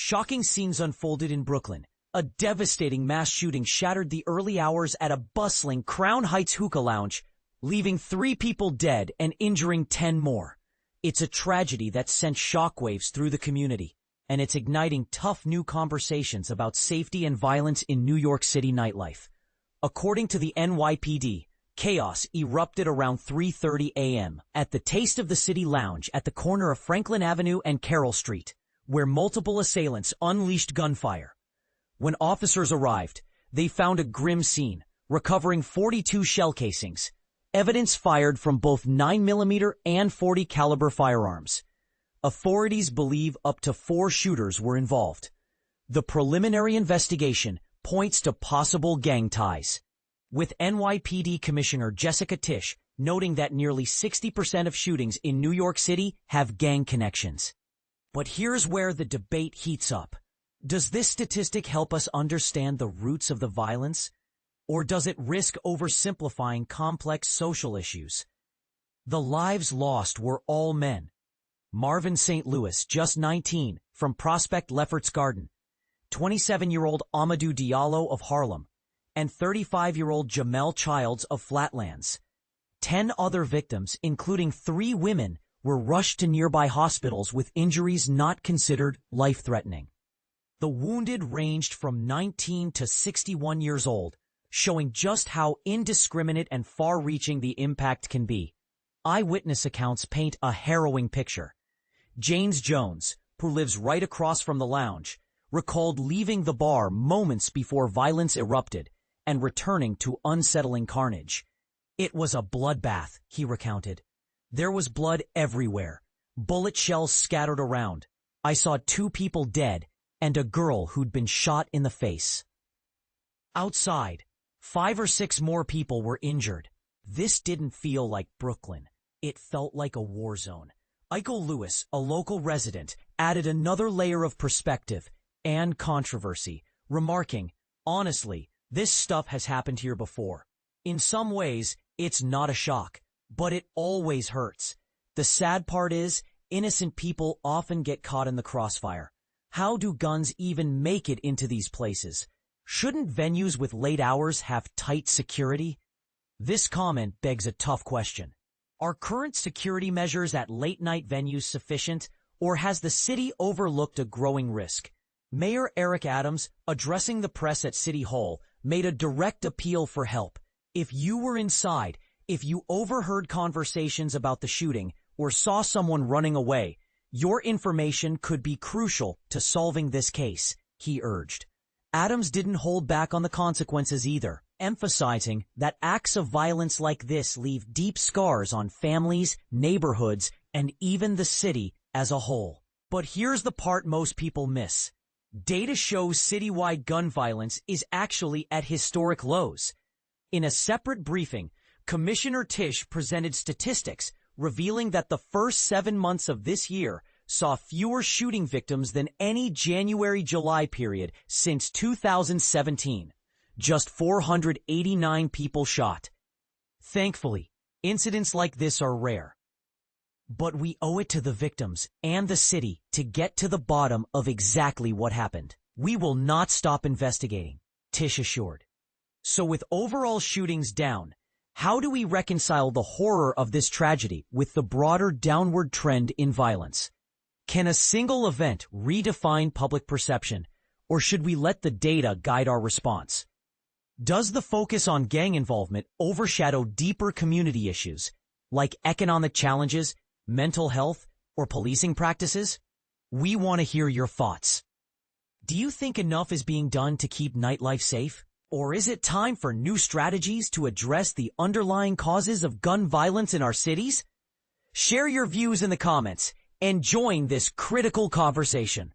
Shocking scenes unfolded in Brooklyn. A devastating mass shooting shattered the early hours at a bustling Crown Heights Hookah lounge, leaving 3 people dead and injuring 10 more. It's a tragedy that sent shockwaves through the community, and it's igniting tough new conversations about safety and violence in New York City nightlife. According to the NYPD, chaos erupted around 3:30 a.m. at the Taste of the City lounge at the corner of Franklin Avenue and Carroll Street, where multiple assailants unleashed gunfire. When officers arrived, they found a grim scene, recovering 42 shell casings, evidence fired from both 9mm and .40 caliber firearms. Authorities believe up to 4 shooters were involved. The preliminary investigation points to possible gang ties, with NYPD Commissioner Jessica Tisch noting that nearly 60% of shootings in New York City have gang connections. But here's where the debate heats up. Does this statistic help us understand the roots of the violence, or does it risk oversimplifying complex social issues? The lives lost were all men. Marvin St. Louis, just 19, from Prospect Lefferts Garden, 27-year-old Amadou Diallo of Harlem, and 35-year-old Jamel Childs of Flatlands. 10 other victims, including 3 women, were rushed to nearby hospitals with injuries not considered life-threatening. The wounded ranged from 19 to 61 years old, showing just how indiscriminate and far-reaching the impact can be. Eyewitness accounts paint a harrowing picture. James Jones, who lives right across from the lounge, recalled leaving the bar moments before violence erupted and returning to unsettling carnage. "It was a bloodbath," he recounted. "There was blood everywhere, bullet shells scattered around. I saw 2 people dead and a girl who'd been shot in the face." Outside, 5 or 6 more people were injured. This didn't feel like Brooklyn. It felt like a war zone. Eichel Lewis, a local resident, added another layer of perspective and controversy, remarking, "Honestly, this stuff has happened here before. In some ways, it's not a shock, but it always hurts. The sad part is, innocent people often get caught in the crossfire. How do guns even make it into these places? Shouldn't venues with late hours have tight security?" This comment begs a tough question. Are current security measures at late-night venues sufficient, or has the city overlooked a growing risk? Mayor Eric Adams, addressing the press at City Hall, made a direct appeal for help. If you were inside, if you overheard conversations about the shooting, or saw someone running away, your information could be crucial to solving this case, he urged. Adams didn't hold back on the consequences either, emphasizing that acts of violence like this leave deep scars on families, neighborhoods, and even the city as a whole. But here's the part most people miss. Data shows citywide gun violence is actually at historic lows. In a separate briefing, Commissioner Tisch presented statistics revealing that the first 7 months of this year saw fewer shooting victims than any January-July period since 2017. Just 489 people shot. Thankfully, incidents like this are rare. But we owe it to the victims and the city to get to the bottom of exactly what happened. We will not stop investigating, Tisch assured. So with overall shootings down, how do we reconcile the horror of this tragedy with the broader downward trend in violence? Can a single event redefine public perception, or should we let the data guide our response? Does the focus on gang involvement overshadow deeper community issues, like economic challenges, mental health, or policing practices? We want to hear your thoughts. Do you think enough is being done to keep nightlife safe? Or is it time for new strategies to address the underlying causes of gun violence in our cities? Share your views in the comments and join this critical conversation.